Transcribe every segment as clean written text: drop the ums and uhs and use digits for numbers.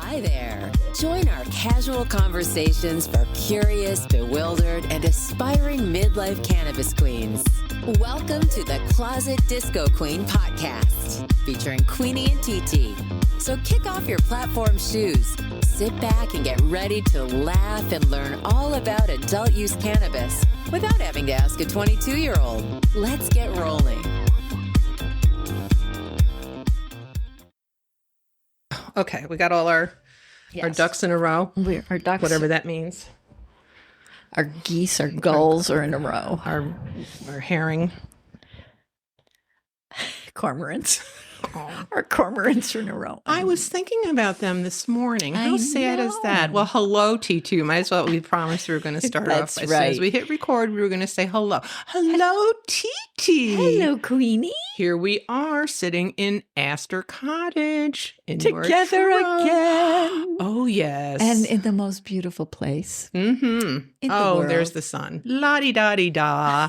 Hi there. Join our casual conversations for curious, bewildered, and aspiring midlife cannabis queens. Welcome to the Closet Disco Queen Potcast, featuring Queenie and TT. So kick off your platform shoes, sit back and get ready to laugh and learn all about adult use cannabis without having to ask a 22-year-old. Let's get rolling. Okay, we got all our ducks in a row. Our ducks, whatever that means. Our geese, our gulls are in a row. Our herring. Cormorants. Our cormorants are in a row. I was thinking about them this morning. How I sad is that? know. Well, hello, T2. Might as well. We promised we were going to start off. As soon as we hit record, we were going to say hello. Hello, TT. Hello, Queenie. Here we are sitting in Astor Cottage. Together again. Oh, yes. And in the most beautiful place. Mm-hmm. Oh, there's the sun. La-di-da-di-da.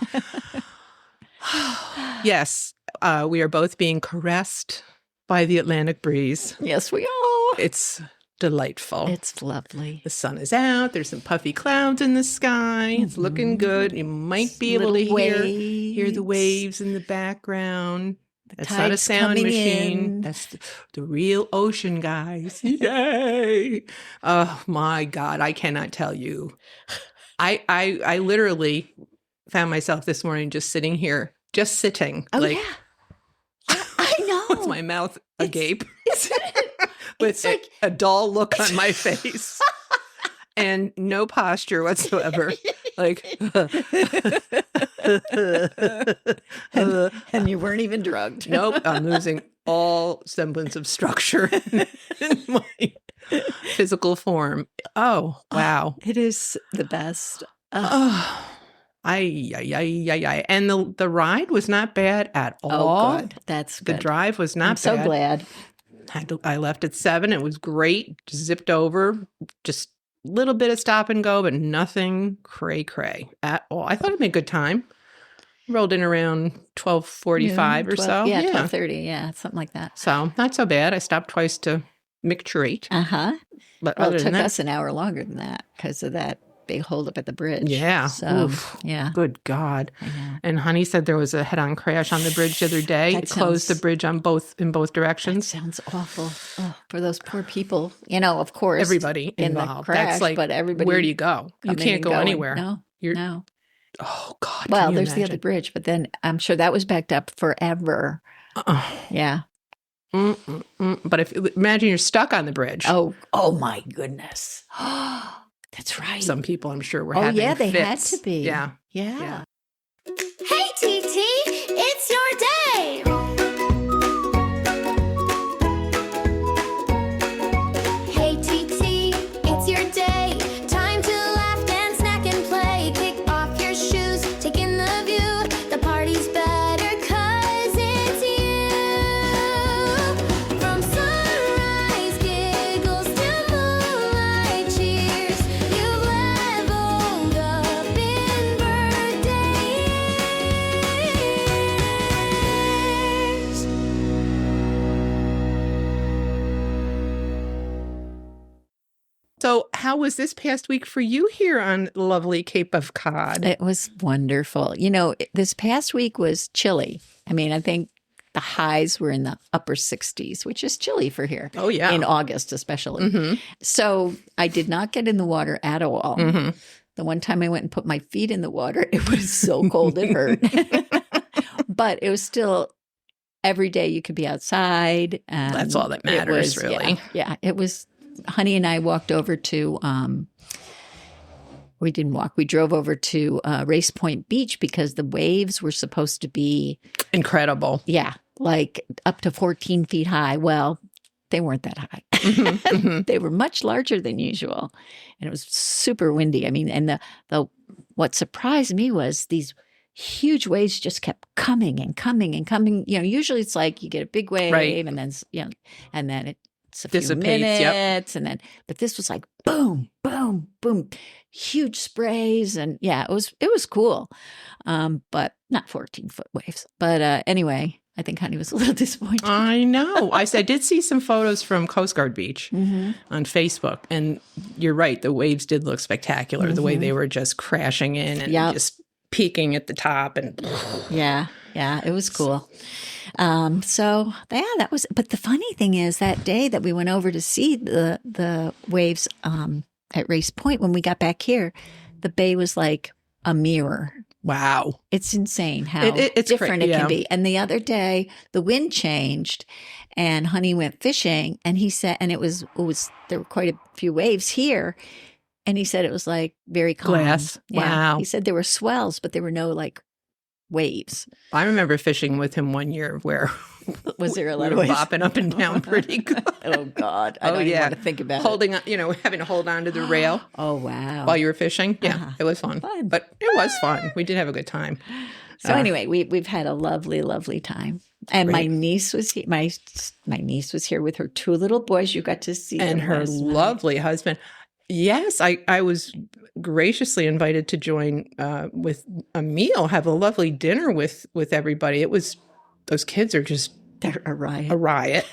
Yes. We are both being caressed by the Atlantic breeze. Yes, we are. It's delightful. It's lovely. The sun is out. There's some puffy clouds in the sky. It's looking good. You might be able to hear the waves in the background. That's not a sound machine. That's the real ocean, guys. Yay! Oh my God, I cannot tell you. I literally found myself this morning just sitting here, just sitting. Oh, yeah. I know. With my mouth agape. With a dull look on my face. And no posture whatsoever. Like, and you weren't even drugged. Nope, I'm losing all semblance of structure in my physical form. Oh, wow. It is the best. Oh, and the ride was not bad at all. Oh, good. That's good. The drive was not bad. I'm so glad. I left at 7. It was great. Zipped over. Just a little bit of stop and go, but nothing cray-cray at all. I thought it made a good time. Rolled in around 12:45 or so. Yeah, 12:30. Yeah, something like that. So not so bad. I stopped twice to McTreat. Uh-huh. But well, it took us an hour longer than that because of that big holdup at the bridge. Yeah. So, oof. Yeah. Good God. And Honey said there was a head-on crash on the bridge the other day. It closed the bridge in both directions. That sounds awful. Oh, for those poor people. You know, of course. Everybody involved. In the crash, that's like, but everybody. Where do you go? You can't go anywhere. No. No. Oh, God. Well, there's the other bridge, but then I'm sure that was backed up forever. Yeah. But imagine you're stuck on the bridge. Oh my goodness. That's right. Some people, I'm sure, were having fits. They had to be. Yeah. Hey, TT, it's your day. Hey, TT, it's your day. Time to laugh, dance, snack, and play. Kick off your shoes, take in the view. The party's better 'cause it's you. From sunrise giggles to moonlight cheers, you've leveled up in birthday years. So how was this past week for you here on lovely Cape of Cod? It was wonderful. You know, this past week was chilly. I mean, I think the highs were in the upper 60s, which is chilly for here. Oh, yeah. In August, especially. Mm-hmm. So I did not get in the water at all. Mm-hmm. The one time I went and put my feet in the water, it was so cold it hurt. But it was still every day you could be outside. That's all that matters, really. Yeah, it was. Honey and I walked over to, we didn't walk, we drove over to Race Point Beach because the waves were supposed to be incredible. Yeah, like up to 14 feet high. Well, they weren't that high. They were much larger than usual. And it was super windy. I mean, and the what surprised me was these huge waves just kept coming and coming and coming. You know, usually it's like you get a big wave and then, and then it's a few minutes and then, but this was like boom, boom, boom, huge sprays. And yeah, it was cool. But not 14-foot waves. But anyway, I think Honey was a little disappointed. I know. I did see some photos from Coast Guard Beach on Facebook, and you're right. The waves did look spectacular. The way they were just crashing in and just peaking at the top, and Yeah, it was cool. That was. But the funny thing is, that day that we went over to see the waves at Race Point, when we got back here, the bay was like a mirror. wow, It's insane how it's different it yeah. can be. And the other day, the wind changed, and Honey went fishing, and he said, and it was there were quite a few waves here, and he said it was like very calm. Glass. Wow. He said there were swells, but there were no like waves. I remember fishing with him one year where Was there a lot we of were waves? bopping up and down pretty good. Oh God, I don't even want to think about it. Holding on, having to hold on to the rail Oh wow. while you were fishing. Yeah, it was fun. But it was fun. We did have a good time. So anyway, we've had a lovely, lovely time. And my niece was here. My niece was here with her two little boys. You got to see And them her last night. lovely husband. Yes, I was graciously invited to join with a meal, have a lovely dinner with everybody. It was, those kids are just They're a riot. a riot.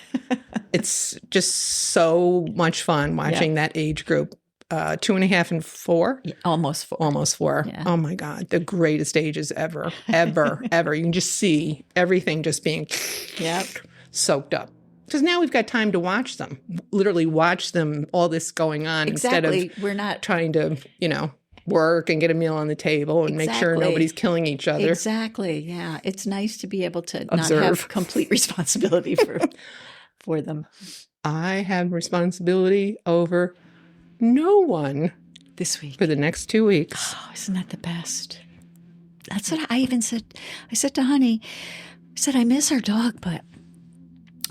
It's just so much fun watching that age group, 2.5 and 4. Almost 4. Almost 4. Yeah. Oh my God. The greatest ages ever. You can just see everything just being soaked up. Because now we've got time to watch them, literally watch them, all this going on instead of We're not trying to, work and get a meal on the table and make sure nobody's killing each other. Exactly. Yeah. It's nice to be able to Observe. not have complete responsibility for them. I have responsibility over no one This week. for the next 2 weeks. Oh, isn't that the best? That's what I even said. I said to Honey, I miss our dog, but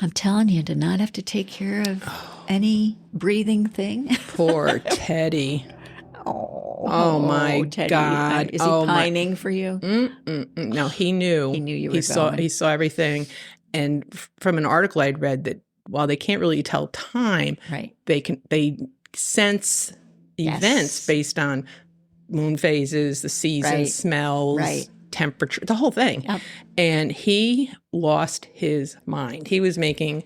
I'm telling you, to not have to take care of any breathing thing. Poor Teddy. Oh my Teddy. God. Is he pining for you? No, he knew. He knew you were He saw everything. And from an article I'd read, that while they can't really tell time, Right. they sense events based on moon phases, the season, smells, temperature, the whole thing. Yep. And he lost his mind. He was making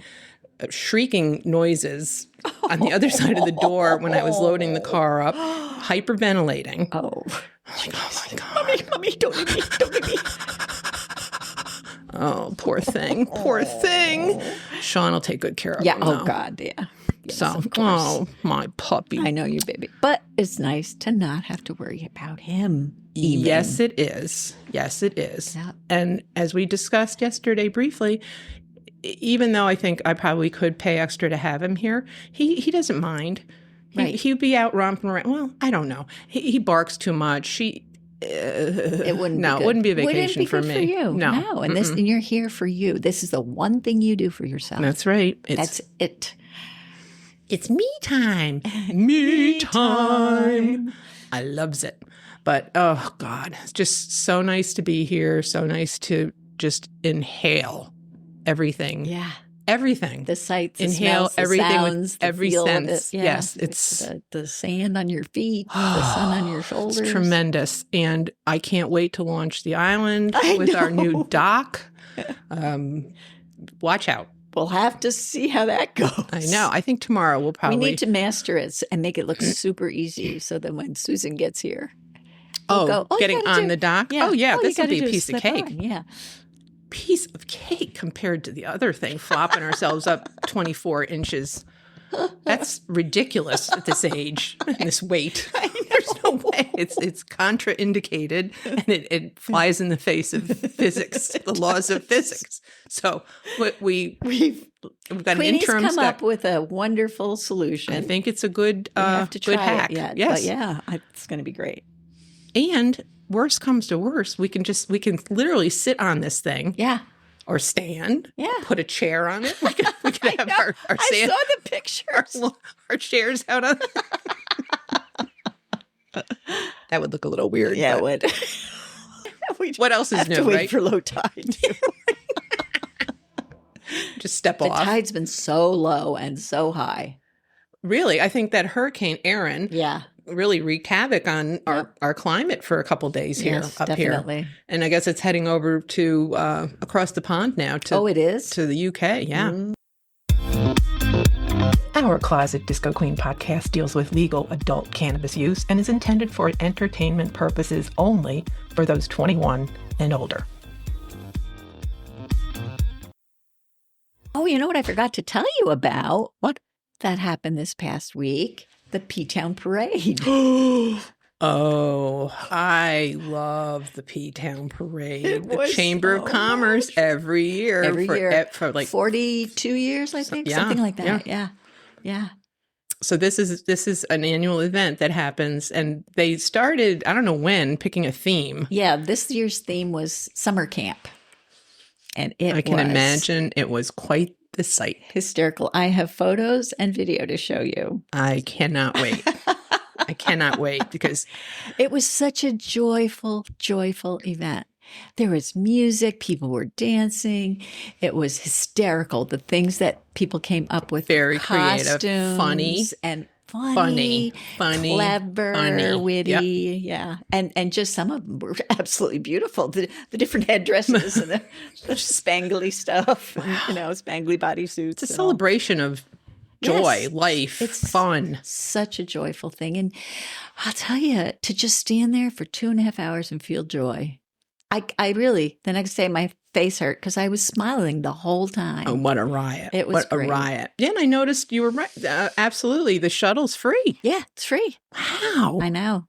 shrieking noises on the other side of the door when I was loading the car up, hyperventilating. Oh. Like, oh my God. Mommy, don't leave me. Don't leave me. Oh, poor thing. Poor thing. Sean will take good care of him. Oh, though. God, yeah. Yes, So, of course. oh, my puppy. I know you, baby. But it's nice to not have to worry about him. Even. Yes, it is. Yes, it is. Yeah. And as we discussed yesterday briefly, even though I think I probably could pay extra to have him here, he doesn't mind. He'd be out romping around. Well, I don't know. He barks too much. It wouldn't. No, be good. it wouldn't be a Wouldn't vacation be for good me. For you. No. And you're here for you. This is the one thing you do for yourself. That's right. That's it. It's me time. Me time. I loves it. But, oh, God, it's just so nice to be here. So nice to just inhale everything. Yeah. Everything. The sights, the Inhale smells, the everything sounds, with every the feel of sense. it. Yeah. Yes, it's the sand on your feet, the sun on your shoulders. It's tremendous. And I can't wait to launch the island with our new dock. Watch out. We'll have to see how that goes. I know. I think tomorrow we'll probably. We need to master it and make it look super easy so that when Susan gets here, getting on the dock? Yeah. Oh, yeah. All This you will be a gotta do piece is of slip cake. on. Yeah. Piece of cake compared to the other thing, flopping ourselves up 24 inches. That's ridiculous at this age and this weight. There's no way. It's contraindicated, and it flies in the face of physics, the laws of physics. So we've got an Queenie's interim come step. up with a wonderful solution. I think it's a good We have to try good hack. it yet. Yes. But yeah, it's going to be great. And worst comes to worst, we can literally sit on this thing. Yeah. Or stand. Yeah. Put a chair on it. We could have our I sand, saw the pictures. our chairs out on. That would look a little weird. Yeah, but it would. What else is have new, to wait right? for low tide. Just step The off. tide's been so low and so high. Really, I think that Hurricane Aaron Yeah. really wreaked havoc on our climate for a couple days here, Yes, up definitely. here. And I guess it's heading over to across the pond now to it is? to the UK. Yeah. Our Closet Disco Queen podcast deals with legal adult cannabis use and is intended for entertainment purposes only for those 21 and older. Oh, you know what I forgot to tell you about? What? That happened this past week. The P-Town Parade. Oh, I love the P-Town Parade. It The was Chamber of so Commerce every year. Every year. For like 42 years, I think. yeah, Something like that. Yeah. So this is an annual event that happens, and they started, I don't know when, picking a theme. Yeah, this year's theme was summer camp. And I can imagine it was quite the sight. Hysterical. I have photos and video to show you. I cannot wait. I cannot wait because it was such a joyful, joyful event. There was music, people were dancing. It was hysterical. The things that people came up with, very creative, funny, clever, witty, yeah, and just some of them were absolutely beautiful. The different headdresses and the spangly stuff, and, spangly bodysuits. It's a celebration of joy, life, it's fun. Such a joyful thing, and I'll tell you, to just stand there for 2.5 hours and feel joy. I really, the next day my face hurt because I was smiling the whole time. Oh, what a riot. It was great. A riot. Yeah, and I noticed you were right. Absolutely. The shuttle's free. Yeah, it's free. Wow. I know.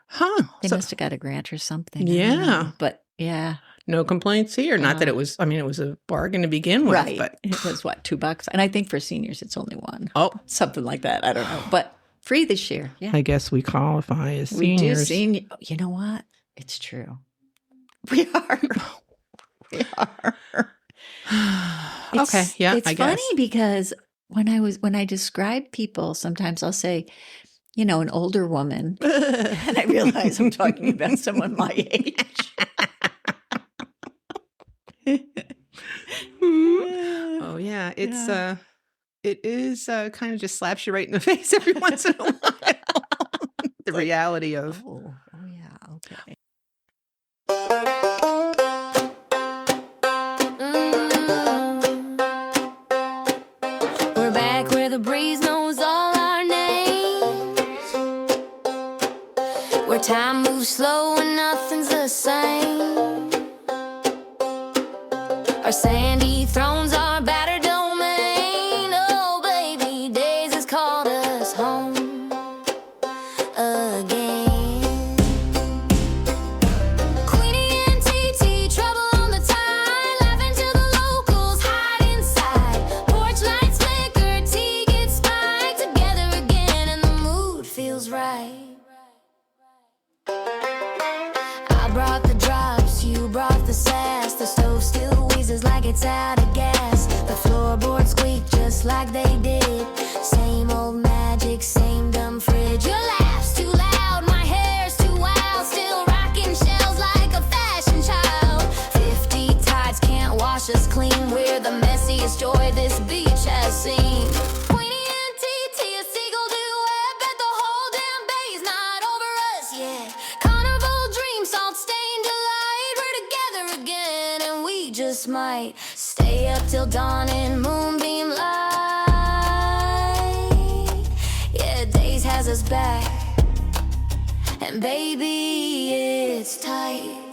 Huh. They must have got a grant or something. Yeah. But yeah. No complaints here. Not that it was, it was a bargain to begin with. Right. But it was what, $2? And I think for seniors, it's only $1. Oh. Something like that. I don't know. But free this year. Yeah. I guess we qualify as seniors. We do senior. You know what? It's true. We are. Okay. Yeah. It's funny because when I describe people, sometimes I'll say, an older woman, and I realize I'm talking about someone my age. Oh yeah, it is kind of just slaps you right in the face every once in a while. The reality of yeah, okay. We're back where the breeze knows all our names, where time moves slow and nothing's the same. Our sandy thrones are battered domain. Oh baby, days has called us home again. Queenie and TT, trouble on the tide, laughing till the locals hide inside. Porch lights flicker, tea gets spiked, together again and the mood feels right. I brought the drops, you brought the sass. The stove still wheezes like it's out of gas. The floorboards squeak just like they did. Same old magic, same dumb fridge. Your laugh's too loud, my hair's too wild. Still rocking shells like a fashion child. 50 tides can't wash us clean. We're the messiest joy this beach has seen. Queenie and TT, a seagull duet. Bet the whole damn bay's not over us yet. Carnival dream, salt stained delight. We're together again and we just might stay up till dawn in moonbeam light. Yeah, days has us back, and baby, it's tight.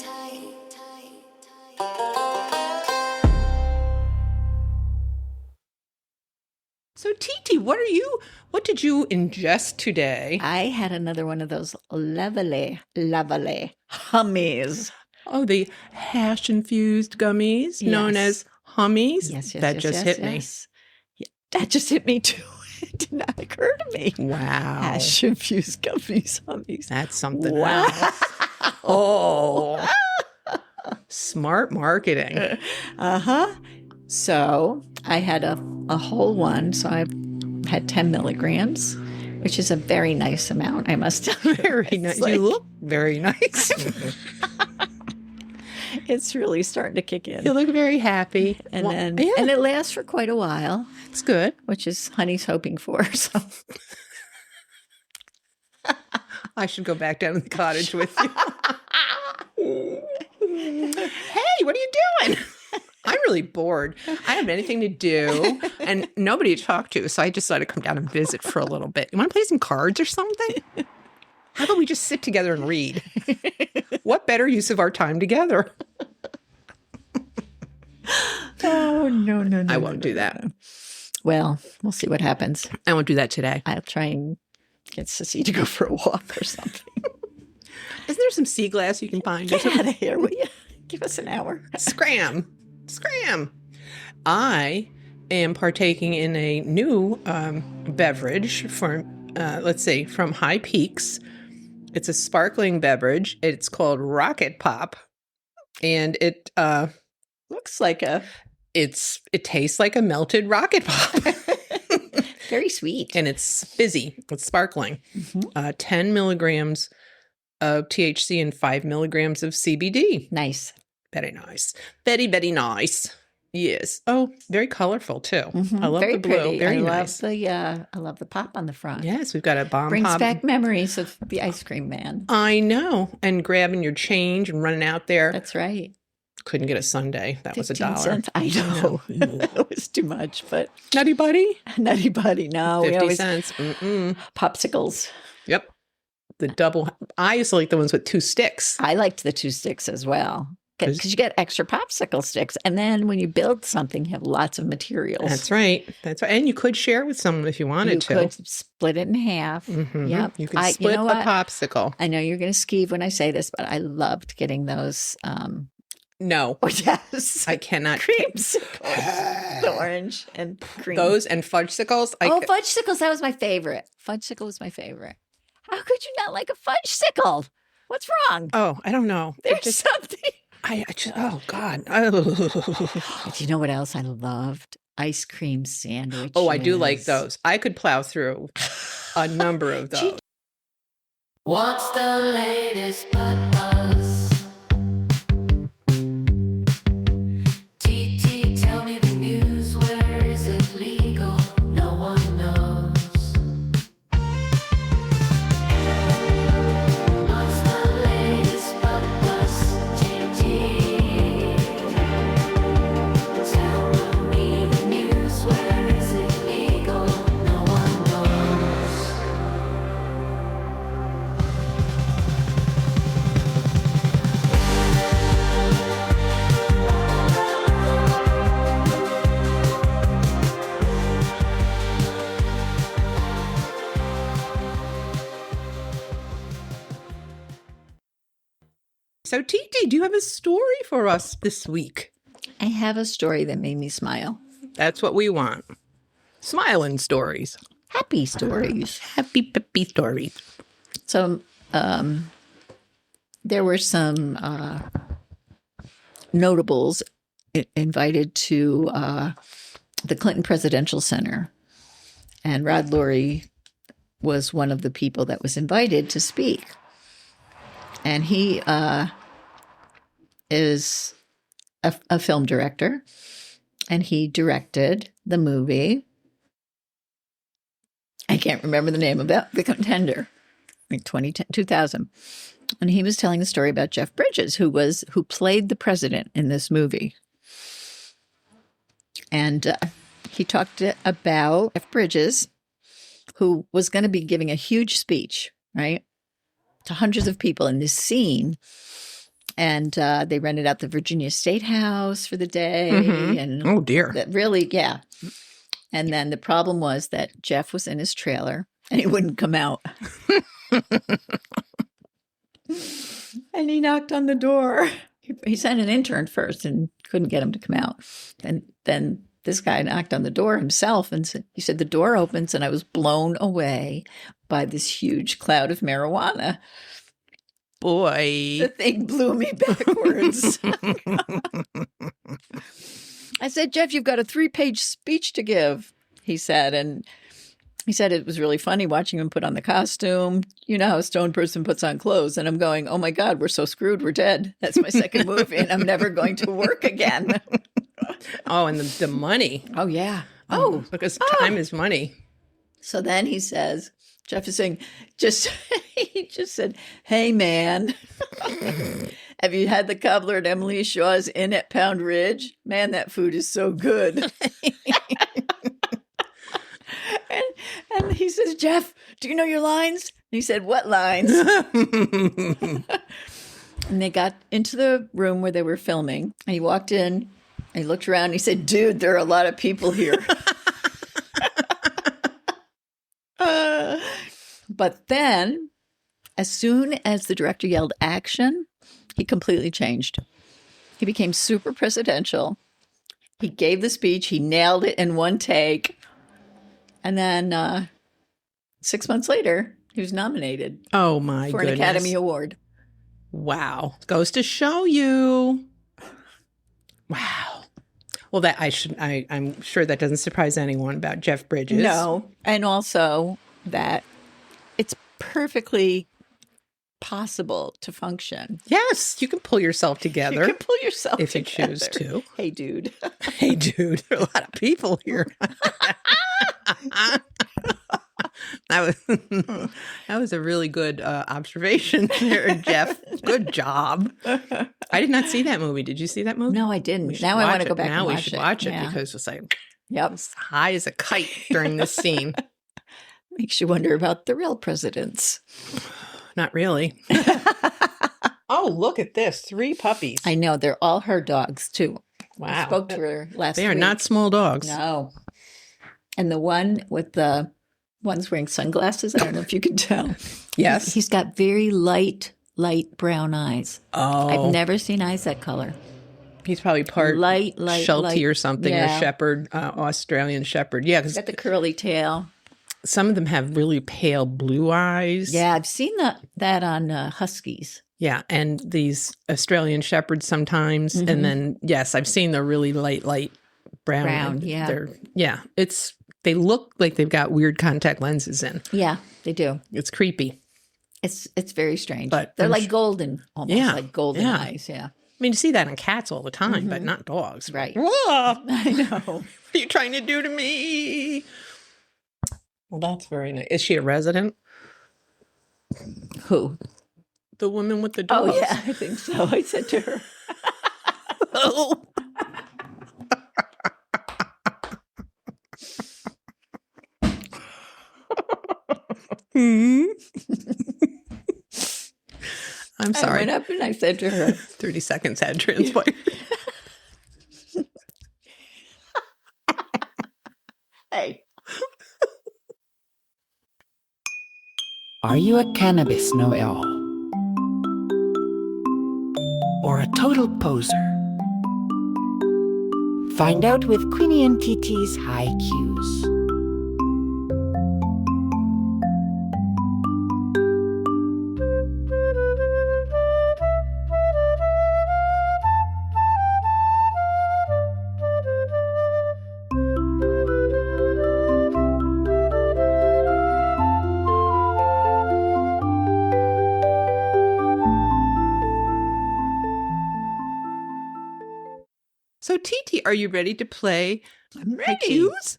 So TT, what did you ingest today? I had another one of those lovely hummies. Oh, the hash-infused gummies known as hummies? Yes, That just hit me. Yeah, that just hit me too. It did not occur to me. Wow. Hash-infused gummies, hummies. That's something Wow. else. Oh. Smart marketing. Uh-huh. So I had a whole one. So I had 10 milligrams, which is a very nice amount, I must tell you. Very nice. You look very nice. It's really starting to kick in. You look very happy. And and it lasts for quite a while. It's good. Which is Honey's hoping for. So I should go back down to the cottage with you. Hey, what are you doing? I'm really bored. I don't have anything to do and nobody to talk to. So I decided to come down and visit for a little bit. You want to play some cards or something? How about we just sit together and read? What better use of our time together? Oh, no. I won't do that. Well, we'll see what happens. I won't do that today. I'll try and get Sissy to go for a walk or something. Isn't there some sea glass you can find? Get out of here, will you? Give us an hour. Scram. I am partaking in a new beverage from, let's see, from High Peaks. It's a sparkling beverage. It's called Rocket Pop. And it Looks like it tastes like a melted Rocket Pop. very sweet. And it's fizzy. It's sparkling. 10 milligrams of THC and 5 milligrams of CBD. Nice. Very nice. Very, very nice. Yes. Oh, very colorful too. I love Very the blue. pretty. Very I nice. I love the pop on the front. Yes, we've got a bomb Brings pop. back memories of the ice cream man. I know. And grabbing your change and running out there. That's right. Couldn't get a sundae. That was 15 $1. cents. I know. That was too much, but Nutty Buddy? Nutty Buddy. No, 50 we always cents. popsicles. Yep. The double. I used to like the ones with 2 sticks. I liked the 2 sticks as well because you get extra popsicle sticks, and then when you build something, you have lots of materials. That's right. And you could share with someone if you wanted to. You could split it in half. Yep. You can split a popsicle. I know you're going to skeeve when I say this, but I loved getting those. No. Oh, yes. I cannot. Creamsicles. The orange and cream. Those and fudgesicles. Fudgesicles. That was my favorite. Fudgesicle was my favorite. How could you not like a fudgesicle? What's wrong? Oh, I don't know. There's something. I just, oh, God. Do you know what else I loved? Ice cream sandwiches. Oh, I do like those. I could plow through a number of those. What's the latest but us? TT, tell me the news. Where is it legal? No one knows. What's the latest but us? TT, tell me the news. Where is it legal? No one knows. So, TT, do you have a story for us this week? I have a story that made me smile. That's what we want. Smiling stories. Happy stories. Happy, peppy stories. So there were some notables invited to the Clinton Presidential Center. And Rod Lurie was one of the people that was invited to speak. And he is a film director. And he directed the movie. I can't remember the name of it. The Contender. Like 2000. And he was telling the story about Jeff Bridges, who played the president in this movie. And he talked about Jeff Bridges, who was going to be giving a huge speech, right, to hundreds of people in this scene. And they rented out the Virginia State House for the day. And oh, dear. Really, yeah. And then the problem was that Jeff was in his trailer and he wouldn't come out. And he knocked on the door. He sent an intern first and couldn't get him to come out. And then this guy knocked on the door himself and he said, the door opens, and I was blown away by this huge cloud of marijuana. Boy. The thing blew me backwards. I said, Jeff, you've got a 3-page speech to give, he said. And he said it was really funny watching him put on the costume. You know how a stoned person puts on clothes. And I'm going, oh, my God, we're so screwed. We're dead. That's my second movie, and I'm never going to work again. Oh, and the money. Oh, yeah. Because time is money. So then he says, Jeff is saying, he just said, "Hey, man, have you had the cobbler at Emily Shaw's Inn at Pound Ridge? Man, that food is so good." and he says, "Jeff, do you know your lines?" And he said, "What lines?" And they got into the room where they were filming. And he walked in, and he looked around, and he said, "Dude, there are a lot of people here." But then, as soon as the director yelled action, he completely changed. He became super presidential. He gave the speech. He nailed it in one take. And then 6 months later, he was nominated Oh my for goodness. an Academy Award. Wow. Goes to show you. Wow. Well, that I'm sure that doesn't surprise anyone about Jeff Bridges. No. And also that it's perfectly possible to function. Yes, you can pull yourself together. You can pull yourself if you together. choose to. Hey, dude. Hey, dude, there are a lot of people here. That was a really good observation there, Jeff. Good job. I did not see that movie. Did you see that movie? No, I We didn't. should Now I watch want to it. go back Now and we watch should it. watch it Yeah. because it's like Yep. it's high as a kite during this scene. Makes you wonder about the real presidents. Not really. Oh, look at this. 3 puppies. I know. They're all her dogs, too. Wow. I spoke to her last They are week. not small dogs. No. And the one with the one's wearing sunglasses. I don't know if you can tell. Yes. He's got very light brown eyes. Oh. I've never seen eyes that color. He's probably part Light, Sheltie or something, Yeah. or shepherd, Australian shepherd. Yeah, He's because got the curly tail. some of them have really pale blue eyes. Yeah, I've seen that on huskies. Yeah, and these Australian shepherds sometimes. Mhm. And then, yes, I've seen the really light brown. Brown, yeah. They look like they've got weird contact lenses in. Yeah, they do. It's creepy. It's very strange. But they're I'm like sh- golden, almost Yeah, like golden yeah. eyes. Yeah, I mean, you see that in cats all the time, but not dogs. right. Whoa! I know. What are you trying to do to me? Well, that's very nice. Is she a resident? Who? The woman with the dogs. Oh yeah, I think so. I said to her. Oh. I'm I sorry. went up and I said to her, 30 seconds had transpired. "Hey, Are you a cannabis know-it-all? Or a total poser? Find out with Queenie and TT's High Cues. So, TT, are you ready to play I'm High ready." Cues?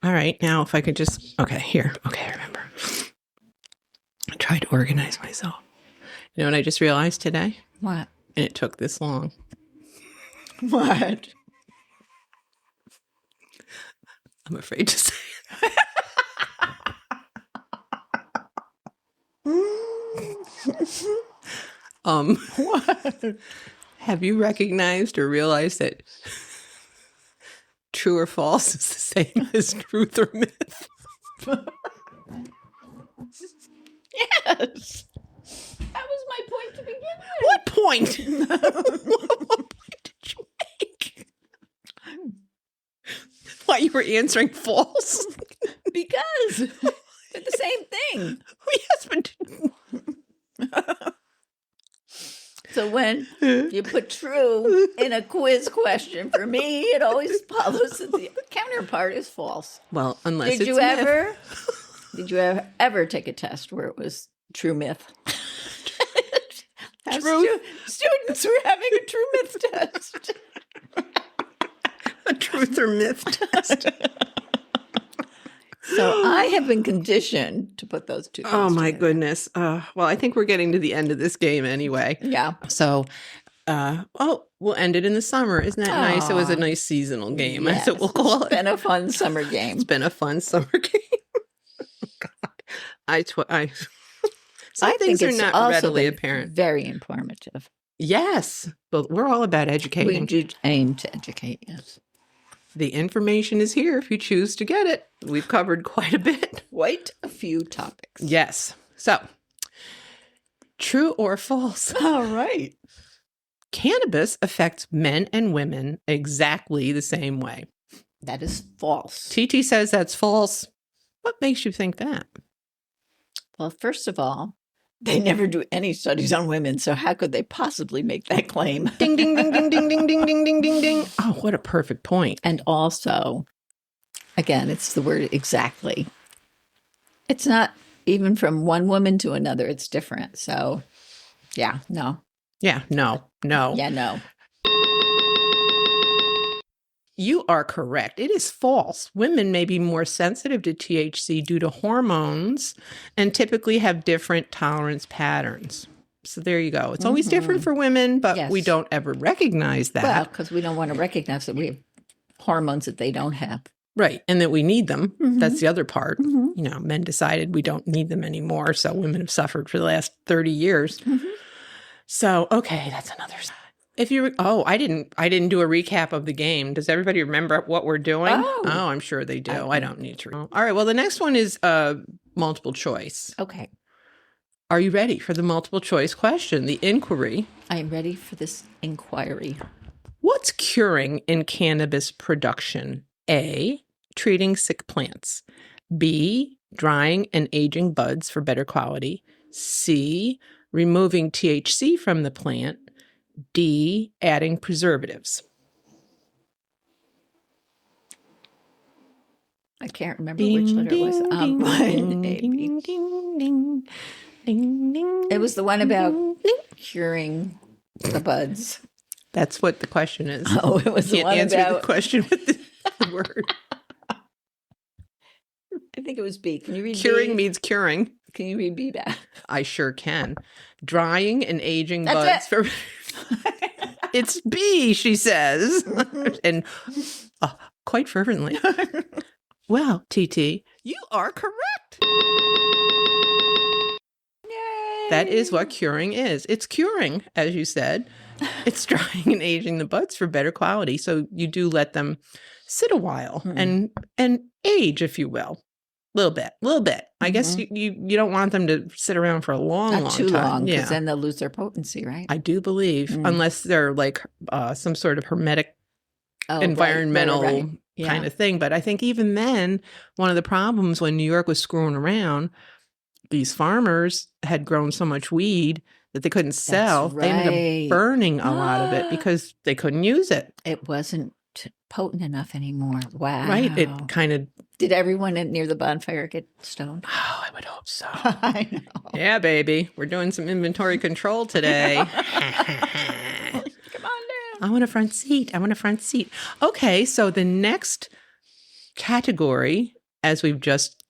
All right. Now, if I could just. Okay, here. Okay, I remember. I tried to organize myself. You know what I just realized today? What? And it took this long. What? I'm afraid to say it. What? Have you recognized or realized that true or false is the same as truth or myth? Yes. That was my point to begin with. What point? What point did you make? Why, you were answering false? Because they're the same thing. Yes, but So when you put true in a quiz question, for me, it always follows that the counterpart is false. well, unless Did it's you myth. ever? Did you ever take a test where it was true myth? How Truth. students were having a true myth test. a truth or myth test? So I have been conditioned to put those two things Oh my together. goodness. Well, I think we're getting to the end of this game anyway. Yeah. So, we'll end it in the summer. Isn't that nice? It was a Aw. nice seasonal game. Yes. That's what we'll call It's it. been a fun summer game. It's been a fun summer game. God, some I things think are it's not also readily been apparent. very informative. Yes, but we're all about We educating. do aim to educate, yes. The information is here if you choose to get it. We've covered quite a bit. Quite a few topics. Yes. So, true or false? All right. Cannabis affects men and women exactly the same way. That is false. TT says that's false. What makes you think that? Well, first of all, they never do any studies on women, so how could they possibly make that claim? Ding, ding, ding, ding, ding, ding, ding, ding, ding, ding, ding. Oh, what a perfect point. And also, again, it's the word exactly. It's not even from one woman to another, it's different. So, yeah, no. Yeah, no. Yeah, no. You are correct. It is false. Women may be more sensitive to THC due to hormones and typically have different tolerance patterns. So there you go. It's always different for women, but we Yes. don't ever recognize that. Well, because we don't want to recognize that we have hormones that they don't have. Right. And that we need them. Mhm. That's the other part. Mhm. You know, men decided we don't need them anymore. So women have suffered for the last 30 years. Mhm. So, okay, that's another side. If you, I didn't do a recap of the game. Does everybody remember what we're doing? Oh. I'm sure they do. I I don't need to. All right. Well, the next one is multiple choice. Okay. Are you ready for the multiple choice question? The inquiry. I am ready for this inquiry. What's curing in cannabis production? A, treating sick plants. B, drying and aging buds for better quality. C, removing THC from the plant. D, adding preservatives. I can't remember which letter it was. It was the one about curing the buds. That's what the question is. Oh, it was the Can't one answer the about. question with the word. I think it was B. Can you read Curing B? means curing. Can you read B back? I sure can. Drying and aging That's buds for. It's B, she says, and quite fervently. Well, TT, you are correct. Yay! That is what curing is. It's curing, as you said. It's drying and aging the buds for better quality. So you do let them sit a while and age, if you will. Little bit. I guess you don't want them to sit around for a long Not too time. long, because Yeah. then they'll lose their potency, right? I do believe, unless they're like some sort of hermetic Oh, environmental right. Yeah. kind of thing. But I think even then, one of the problems when New York was screwing around, these farmers had grown so much weed that they couldn't sell. They ended right. up burning a lot of it because they couldn't use it. It wasn't potent enough anymore. Wow. Right? It kind of, Did everyone near the bonfire get stoned? oh, I would hope so. I know. Yeah, baby. We're doing some inventory control today. Come on down. I want a front seat. Okay, so the next category, as we've just,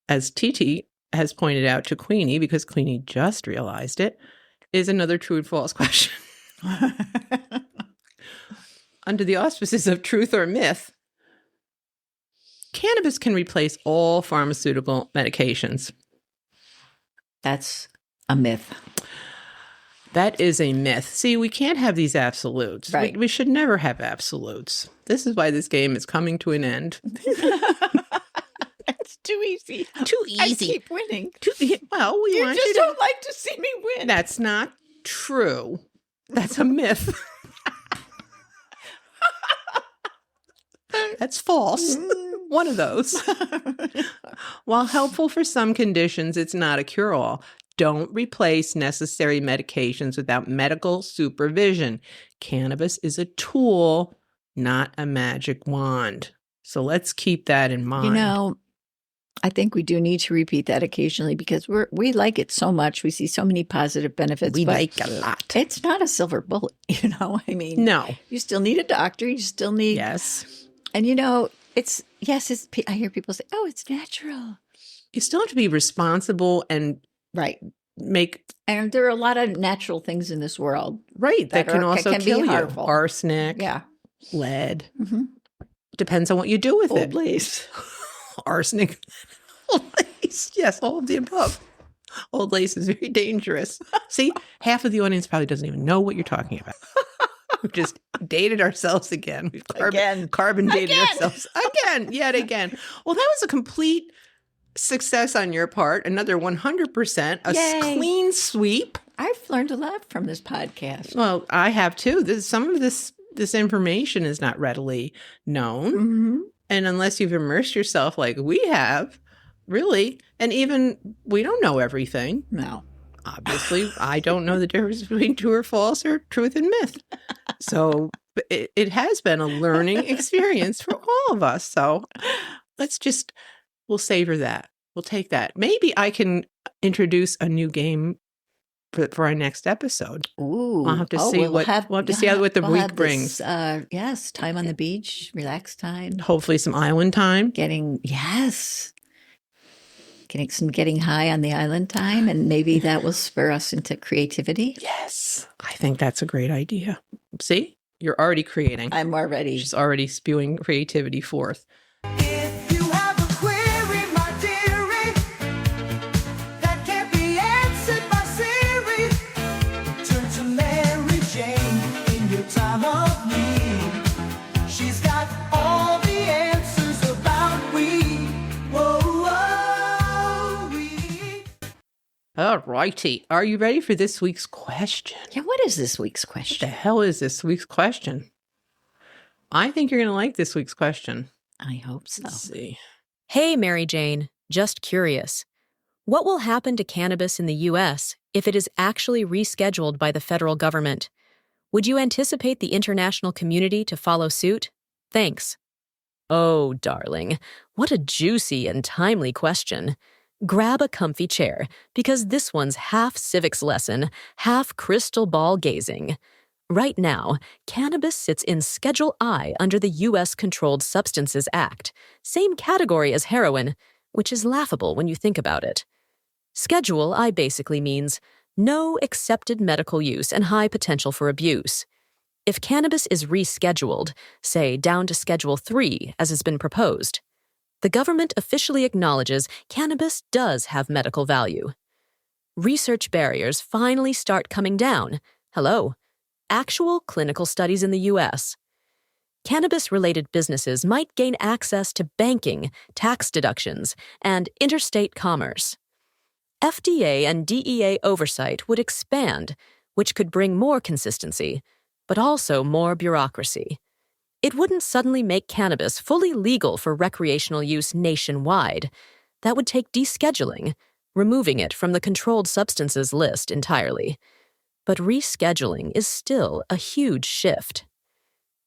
as TT has pointed out to Queenie, because Queenie just realized it, is another true and false question. Under the auspices of truth or myth, cannabis can replace all pharmaceutical medications. That's a myth. That is a myth. See, we can't have these absolutes. Right. We should never have absolutes. This is why this game is coming to an end. It's too easy. Too I easy. keep winning. Well, we You want just you to. don't like to see me win. That's not true. That's a myth. That's false. One of those. While helpful for some conditions, it's not a cure-all. Don't replace necessary medications without medical supervision. Cannabis is a tool, not a magic wand. So let's keep that in mind. You know, I think we do need to repeat that occasionally because we like it so much. We see so many positive benefits. we but like a lot. it's not a silver bullet, you know? I mean, No. you still need a doctor. You still need, Yes. and you know, I hear people say, "Oh, it's natural." You still have to be responsible and Right. make And there are a lot of natural things in this world. that can also can be kill you. harmful. Arsenic, Yeah. lead. Mm-hmm. Depends on what you do with Old it. lace. Arsenic, old lace. Yes, all of the above. Old lace is very dangerous. See, half of the audience probably doesn't even know what you're talking about. We've just dated ourselves again. We've carbon dated ourselves again, yet again. Well, that was a complete success on your part. Another 100%, Yay. Clean sweep. I've learned a lot from this podcast. Well, I have too. Some of this information is not readily known. Mm-hmm. And unless you've immersed yourself like we have, really, and even we don't know everything. No. Obviously, I don't know the difference between true or false or truth and myth. So it has been a learning experience for all of us. So we'll savor that. We'll take that. Maybe I can introduce a new game for our next episode. Ooh. We'll have to see what the week brings. Yes, time on the beach, relax time. Hopefully some island time. Getting high on the island time, and maybe that will spur us into creativity. Yes. I think that's a great idea. See? You're already creating. I'm already. She's already spewing creativity forth. If you have a query, my dearie, that can't be answered by Siri, turn to Mary Jane in your time of need. She's got all the answers about weed. All righty. Are you ready for this week's question? Yeah, what is this week's What the question? hell is this week's question? I think you're going to like this week's question. I hope so. Let's see. Hey, Mary Jane, just curious. What will happen to cannabis in the U.S. if it is actually rescheduled by the federal government? Would you anticipate the international community to follow suit? Thanks. Oh, darling, what a juicy and timely question. Grab a comfy chair, because this one's half civics lesson, half crystal ball gazing. Right now, cannabis sits in Schedule I under the U.S. Controlled Substances Act, same category as heroin, which is laughable when you think about it. Schedule I basically means no accepted medical use and high potential for abuse. If cannabis is rescheduled, say down to Schedule III, as has been proposed, the government officially acknowledges cannabis does have medical value. Research barriers finally start coming down. Hello. Actual clinical studies in the U.S. Cannabis-related businesses might gain access to banking, tax deductions, and interstate commerce. FDA and DEA oversight would expand, which could bring more consistency, but also more bureaucracy. It wouldn't suddenly make cannabis fully legal for recreational use nationwide. That would take descheduling, removing it from the controlled substances list entirely. But rescheduling is still a huge shift.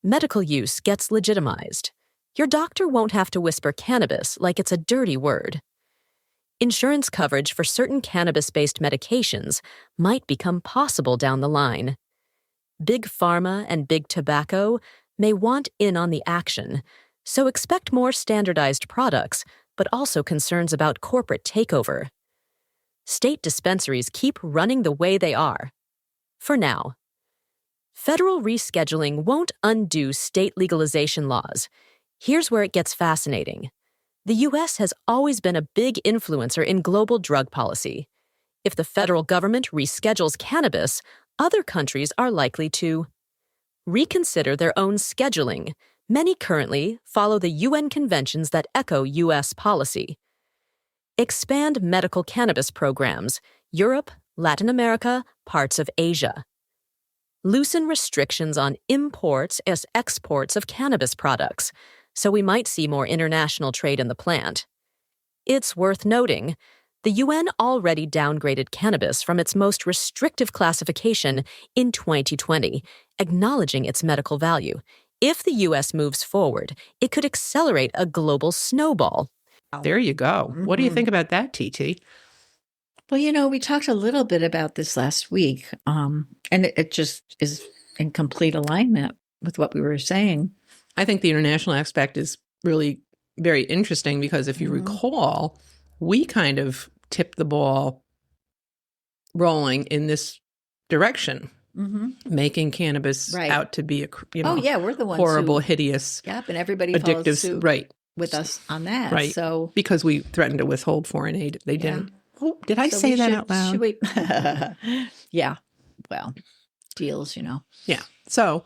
Medical use gets legitimized. Your doctor won't have to whisper cannabis like it's a dirty word. Insurance coverage for certain cannabis-based medications might become possible down the line. Big pharma and big tobacco may want in on the action, so expect more standardized products, but also concerns about corporate takeover. State dispensaries keep running the way they are. For now. Federal rescheduling won't undo state legalization laws. Here's where it gets fascinating. The U.S. has always been a big influencer in global drug policy. If the federal government reschedules cannabis, other countries are likely to reconsider their own scheduling. Many currently follow the UN conventions that echo U.S. policy. Expand medical cannabis programs, Europe, Latin America, parts of Asia. Loosen restrictions on imports as exports of cannabis products, so we might see more international trade in the plant. It's worth noting, the UN already downgraded cannabis from its most restrictive classification in 2020, acknowledging its medical value. If the U.S. moves forward, it could accelerate a global snowball. There you go. What do you think about that, TT? Well, we talked a little bit about this last week, and it just is in complete alignment with what we were saying. I think the international aspect is really very interesting because if you recall, we kind of tipped the ball rolling in this direction, making cannabis out to be a we're the ones horrible, who, hideous, and everybody followed addictive, suit with us on that. Right. So because we threatened to withhold foreign aid, they didn't. Oh, did I so say we that should- out loud? should we- yeah. Well, deals, Yeah. So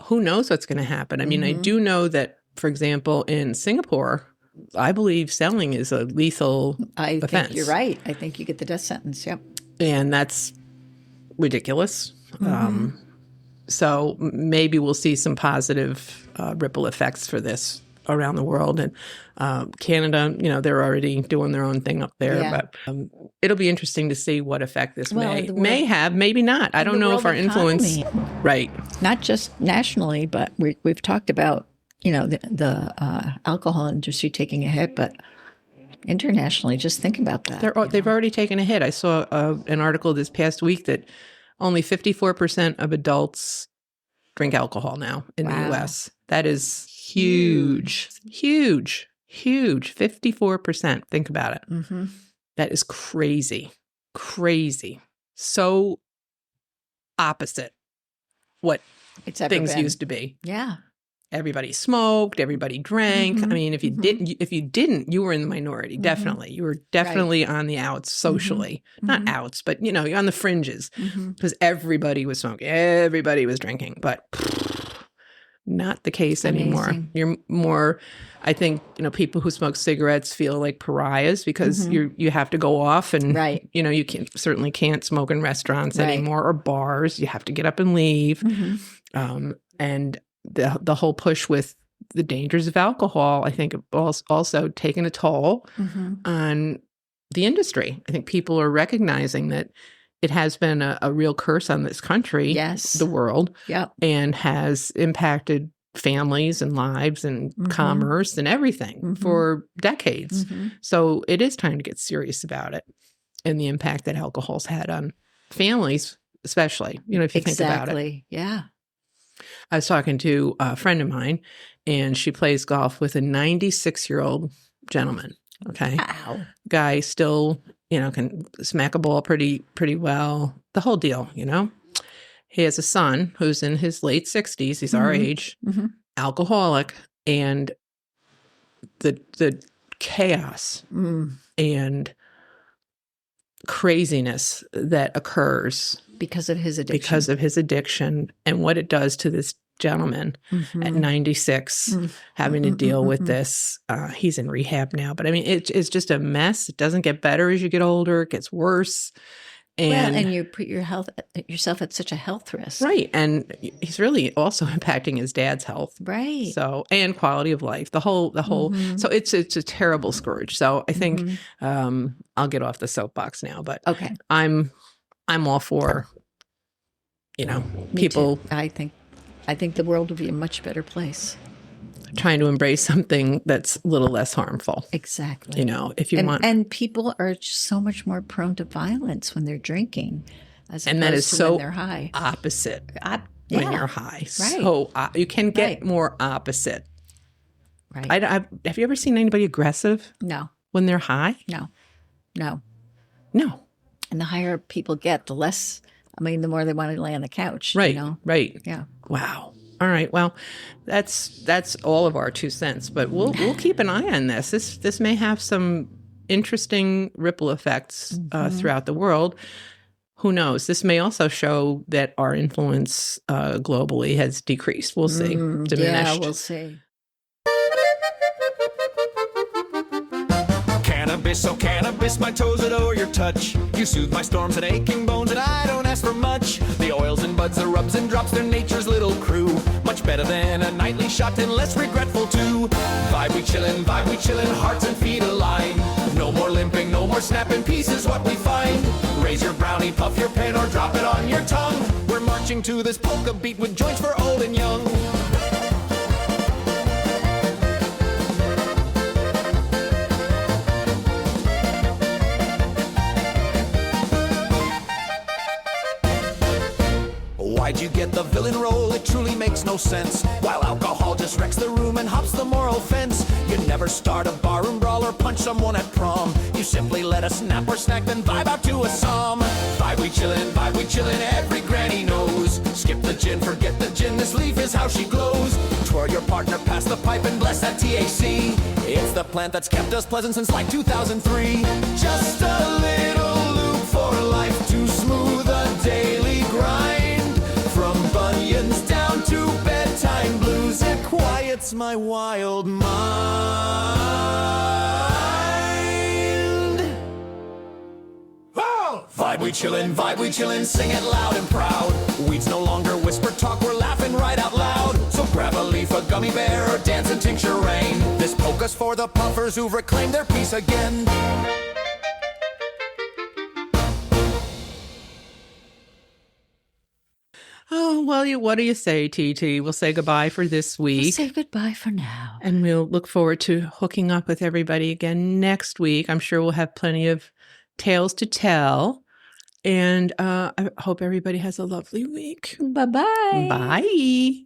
who knows what's going to happen? I mean, I do know that, for example, in Singapore, I believe selling is a lethal I offense. think you're right. I think you get the death sentence. Yep. And that's ridiculous. So maybe we'll see some positive ripple effects for this around the world. And Canada, they're already doing their own thing up there. Yeah. But it'll be interesting to see what effect this Well, may have, maybe not. I don't know if our influence... Right. Not just nationally, but we've talked about, the alcohol industry taking a hit, but internationally, just think about that. They've already taken a hit. I saw an article this past week that only 54% of adults drink alcohol now in the U.S. That is huge, huge, huge. 54%. Think about it. That is crazy, crazy. So opposite what things used to be. Yeah. Everybody smoked, everybody drank. I mean, if you didn't, you were in the minority. Definitely. You were definitely on the outs socially. Not outs, but you're on the fringes because everybody was smoking. Everybody was drinking, but not the case anymore. You're more, I think, people who smoke cigarettes feel like pariahs because you have to go off and, you certainly can't smoke in restaurants anymore or bars. You have to get up and leave. And the whole push with the dangers of alcohol, I think, also taken a toll on the industry. I think people are recognizing that it has been a real curse on this country, the world, and has impacted families and lives and commerce and everything for decades. So it is time to get serious about it and the impact that alcohol's had on families, especially, if you think about it. Yeah. I was talking to a friend of mine, and she plays golf with a 96-year-old gentleman. Okay, Wow. Guy still, can smack a ball pretty well. The whole deal, He has a son who's in his late 60s. He's our age, alcoholic, and the chaos and craziness that occurs because of his addiction. And what it does to this gentleman at 96 having to deal with this. He's in rehab now, but I mean, it's just a mess. It doesn't get better as you get older. It gets worse. And you put yourself at such a health risk. Right. And he's really also impacting his dad's health. Right. So, and quality of life, the whole, so it's a terrible scourge. So I think, I'll get off the soapbox now, but okay. I'm all for, people. I think the world would be a much better place. Trying to embrace something that's a little less harmful. Exactly. If you want. And people are just so much more prone to violence when they're drinking, and that is so when they're high. Opposite when you're high. Right. So you can get more opposite. Right. Have you ever seen anybody aggressive? No. When they're high? No. And the higher people get, the less. The more they want to lay on the couch. Right. Right. Yeah. Wow. All right. Well, that's all of our 2 cents, but we'll keep an eye on this. This may have some interesting ripple effects throughout the world. Who knows? This may also show that our influence globally has decreased. We'll see. Diminished. Yeah, we'll see. Cannabis, oh cannabis, my toes adore your touch. You soothe my storms and aching bones, and I don't ask for much. The oils and buds, the rubs and drops, they're nature's little crew. Much better than a nightly shot and less regretful too. Vibe we chillin', hearts and feet aligned. No more limping, no more snapping, peace is what we find. Raise your brownie, puff your pen, or drop it on your tongue. We're marching to this polka beat with joints for old and young. Why'd you get the villain role? It truly makes no sense. While alcohol just just wrecks the room and hops the moral fence. You never start a barroom brawl or punch someone at prom. You simply let a snap or snack, then vibe out to a psalm. Vibe we chillin', every granny knows. Skip the gin, forget the gin, this leaf is how she glows. Twirl your partner past the pipe and bless that THC. It's the plant that's kept us pleasant since like 2003. Just a little loop for life to smooth a daily grind. From bunions down to bedtime blues, it quiets my wild mind. Oh! Vibe we chillin', sing it loud and proud. Weeds no longer whisper talk, we're laughing right out loud. So grab a leaf, a gummy bear, or dance in tincture rain. This polka's for the puffers who've reclaimed their peace again. Oh, well, what do you say, TT? We'll say goodbye for this week. We'll say goodbye for now. And we'll look forward to hooking up with everybody again next week. I'm sure we'll have plenty of tales to tell. And I hope everybody has a lovely week. Bye-bye. Bye.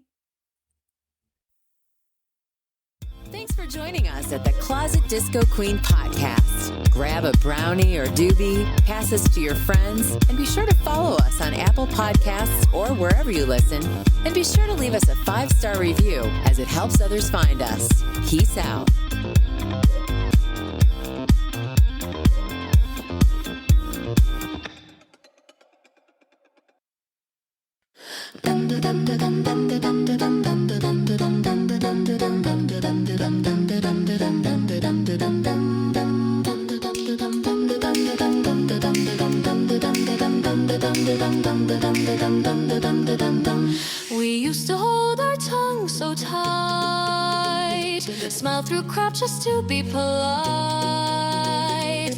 Thanks for joining us at the Closet Disco Queen Podcast. Grab a brownie or doobie, pass us to your friends, and be sure to follow us on Apple Podcasts or wherever you listen. And be sure to leave us a 5-star review as it helps others find us. Peace out. We used to hold our tongue so tight, smile through crap just to be polite.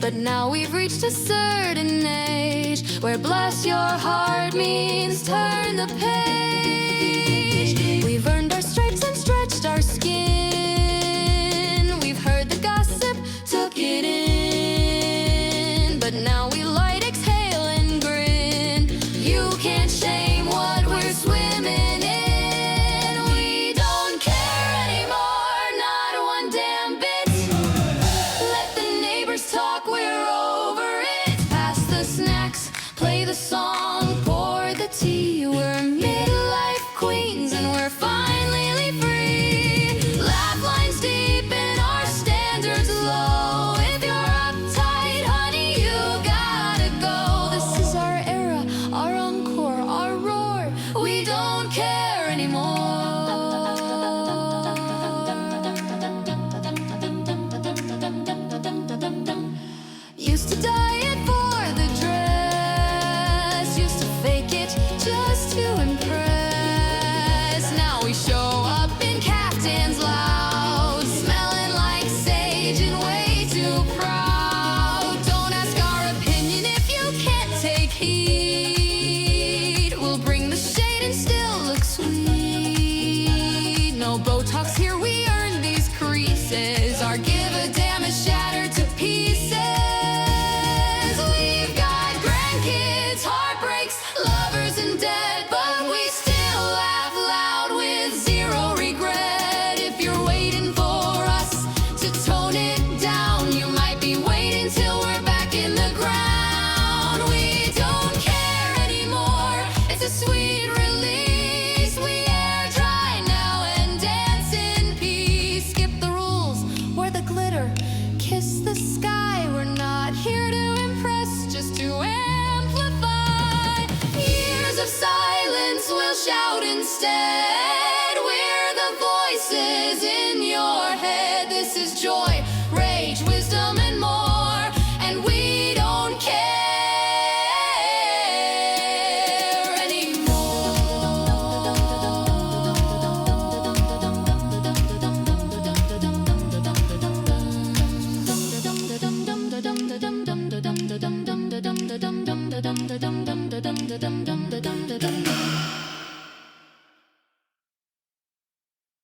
But now we've reached a certain age where bless your heart means turn the page. We've earned our stripes and stretched our skin. We've heard the gossip, took it in. But now we light, exhale, and grin. You can't shame what we're swimming in. We don't care anymore, not one damn bit. Let the neighbors talk, we're over it. Pass the snacks, play the song, pour the tea. We're midlife queens and we're finally free. Laugh lines deep and our standards low. If you're uptight, honey, you gotta go. This is our era, our encore, our roar. We don't care anymore. Used to diet for the dress, used to fake it just to impress. Now we show up in caftans loud, smelling like sage and way too proud. Don't ask our opinion if you can't take heed. We'll bring the shade and still look sweet. No Botox here, we earn these creases. Our give a damn is shattered to pieces. We've got grandkids, heartbreaks, lovers and dead, but we still laugh loud with zero regret. If you're waiting for us to tone it down, you might be waiting till we're back in the ground. We don't care anymore, it's a sweet release. We air dry now and dance in peace. Skip the rules, wear the glitter, kiss the sky. We're not here to impress, just to amplify. Years of silence will shout instead. We're the voices in your head. This is joy, rage, wisdom, and more. And we don't care anymore.